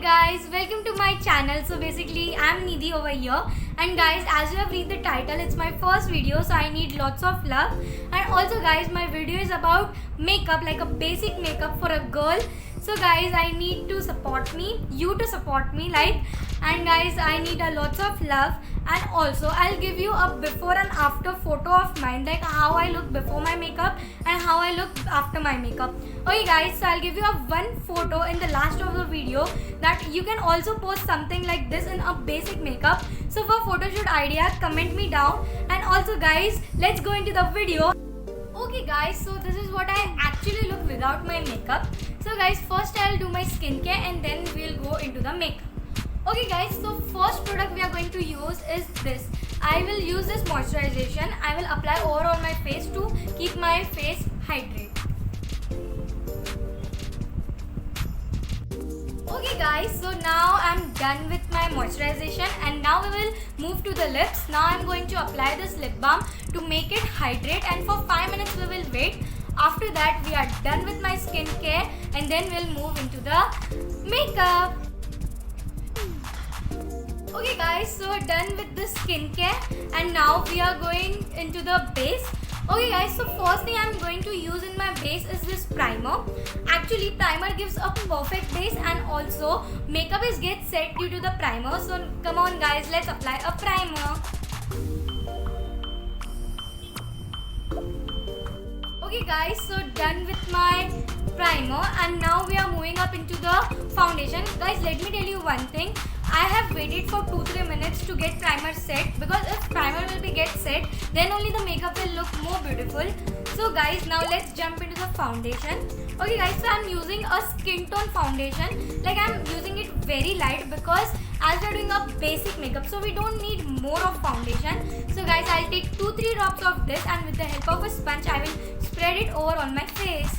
guys, welcome to my channel. So basically I'm Nidhi over here, and guys, as you have read the title, it's my first video, so I need lots of love. And also guys, my video is about makeup, like a basic makeup for a girl. So guys, I need to support me, you to support me, and guys, I need a lots of love. And also I'll give you a before and after photo of mine, like how I look before my makeup and how I look after my makeup. Okay guys, so I'll give you a one photo in the last of the video that you can also post something like this in a basic makeup. So for photoshoot idea, comment me down. And also guys, let's go into the video. Okay guys, so this is what I actually look without my makeup. So guys, first I'll do my skincare and then we'll go into the makeup. Okay guys, so first product we are going to use is this. I will use this moisturization. I will apply over on my face to keep my face hydrated. Okay guys, so now I'm done with my moisturization and now we will move to the lips. Now I'm going to apply this lip balm to make it hydrate, and for 5 minutes we will wait. After that we are done with my skincare and then we'll move into the makeup. Okay guys, so done with the skincare and now we are going into the base. Okay guys, so first thing I'm going to use in my base is this primer. Actually primer gives a perfect base and also makeup is get set due to the primer. So come on guys, let's apply a primer. Okay guys, so done with my primer and now we are moving up into the foundation. Guys, let me tell you one thing. I have waited for 2-3 minutes to get primer set, because if primer will be get set, then only the makeup will look more beautiful. So guys, now let's jump into the foundation. Okay guys, so I'm using a skin tone foundation. Like I'm using it very light because as we're doing a basic makeup, so we don't need more of foundation. So guys, I'll take 2-3 drops of this and with the help of a sponge, I will spread it over on my face.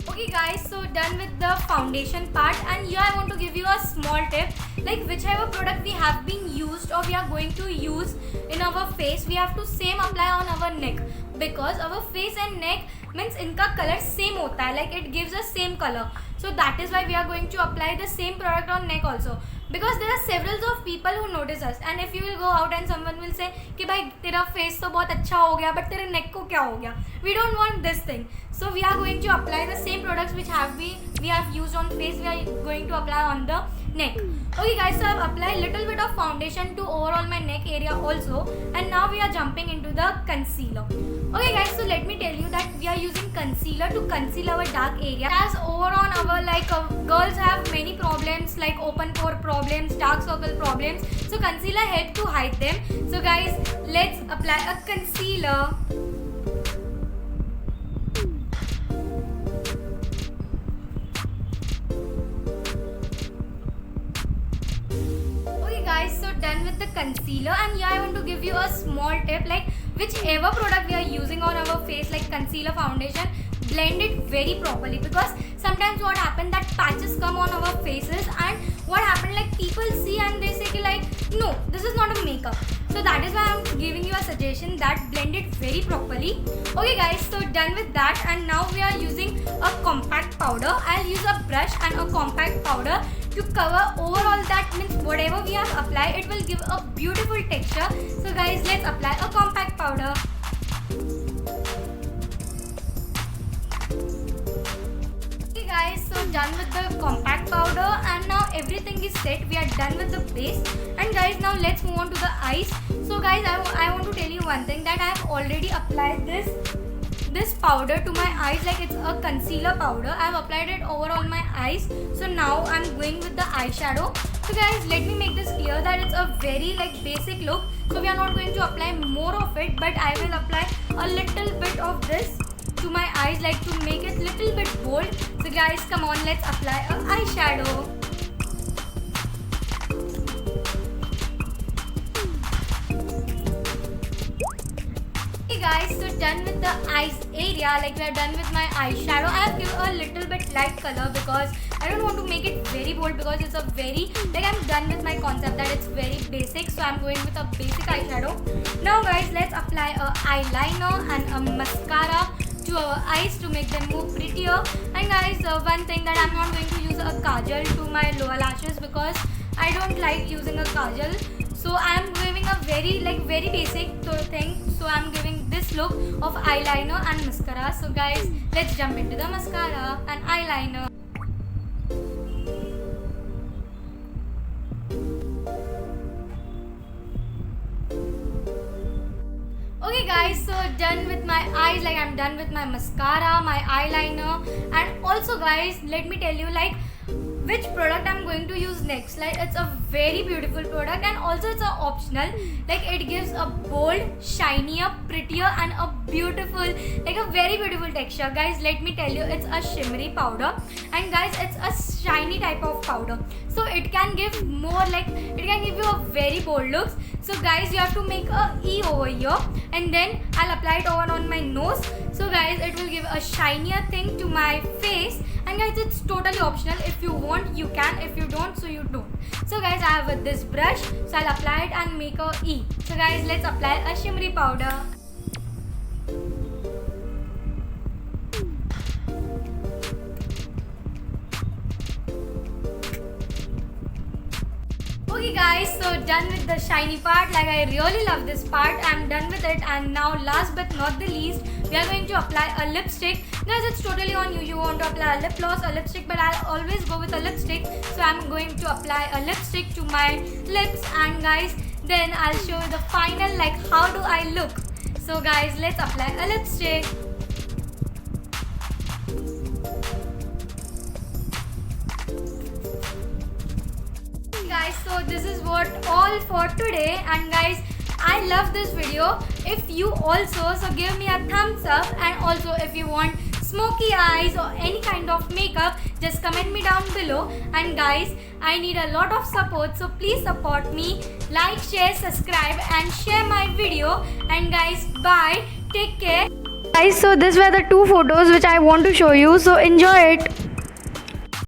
Okay guys, so done with the foundation part, and here I want to give you a small tip. Like whichever product we have been used or we are going to use in our face, we have to same apply on our neck, because our face and neck means inka color same hota hai, like it gives us same color. So that is why we are going to apply the same product on neck also, because there are several of people who notice us, and if you will go out and someone will say कि भाई तेरा face तो बहुत अच्छा हो गया but तेरे neck को क्या हो गया. We don't want this thing. So we are going to apply the same products which we have used on face, we are going to apply on the neck. Okay guys, so I have applied little bit of foundation to overall my neck area also, and now we are jumping into the concealer. Okay guys, so let me tell you that we are using concealer to conceal our dark area, as over on our girls have many problems like open pore problems, dark circle problems. So concealer help to hide them. So guys, let's apply a concealer. Guys, so done with the concealer, and here I want to give you a small tip. Like whichever product we are using on our face, like concealer, foundation, blend it very properly, because sometimes what happen that patches come on our faces, and what happen like people see and they say like no, this is not a makeup. So that is why I'm giving you a suggestion that blend it very properly. Okay guys, so done with that, and now we are using a compact powder. I'll use a brush and a compact powder to cover overall, that means whatever we have applied, it will give a beautiful texture. So guys, let's apply a compact powder. Okay guys, so done with the compact powder, and now everything is set. We are done with the base, and guys, now let's move on to the eyes. So guys, I want to tell you one thing, that I have already applied this powder to my eyes, like it's a concealer powder. I have applied it over on my eyes. So now I'm going with the eyeshadow. So guys, let me make this clear that it's a very basic look, so we are not going to apply more of it, but I will apply a little bit of this to my eyes, like to make it little bit bold. So guys, come on, let's apply a eyeshadow. Okay guys, so done with the eyes area, like we are done with my eyeshadow. I have given a little bit light color because I don't want to make it very bold because it's a very, like I'm done with my concept that it's very basic, so I'm going with a basic eyeshadow. Now guys, let's apply a eyeliner and a mascara to our eyes to make them more prettier. And guys, one thing that I'm not going to use a kajal to my lower lashes because I don't like using a kajal. So I'm giving a very basic thing. So I'm giving this look of eyeliner and mascara. So guys, let's jump into the mascara and eyeliner. Okay guys, so done with my eyes, like I'm done with my mascara, my eyeliner, and also guys, let me tell you like which product I'm going to use next. Like it's a very beautiful product and also it's a optional. Like it gives a bold, shinier, prettier and a beautiful, like a very beautiful texture. Guys, let me tell you, it's a shimmery powder and guys, it's a shiny type of powder. So it can give more, like it can give you a very bold looks. So guys, you have to make a E over here and then I'll apply it over on my nose. So guys, it will give a shinier thing to my face. And guys, it's totally optional. If you want, you can. If you don't, so you don't. So guys, I have this brush, so I'll apply it and make a E. So guys, let's apply a shimmery powder. Okay guys, so done with the shiny part. Like I really love this part. I'm done with it, and now last but not the least, we are going to apply a lipstick. Guys, it's totally on you. You want to apply a lip gloss or lipstick, but I'll always go with a lipstick. So I'm going to apply a lipstick to my lips, and guys, then I'll show you the final, like how do I look. So guys, let's apply a lipstick. Guys, so this is what all for today, and guys, I love this video. If you also, so give me a thumbs up, and also if you want smoky eyes or any kind of makeup, just comment me down below. And guys, I need a lot of support, so please support me, like, share, subscribe and share my video. And guys, bye, take care. Guys, so these were the two photos which I want to show you, so enjoy it.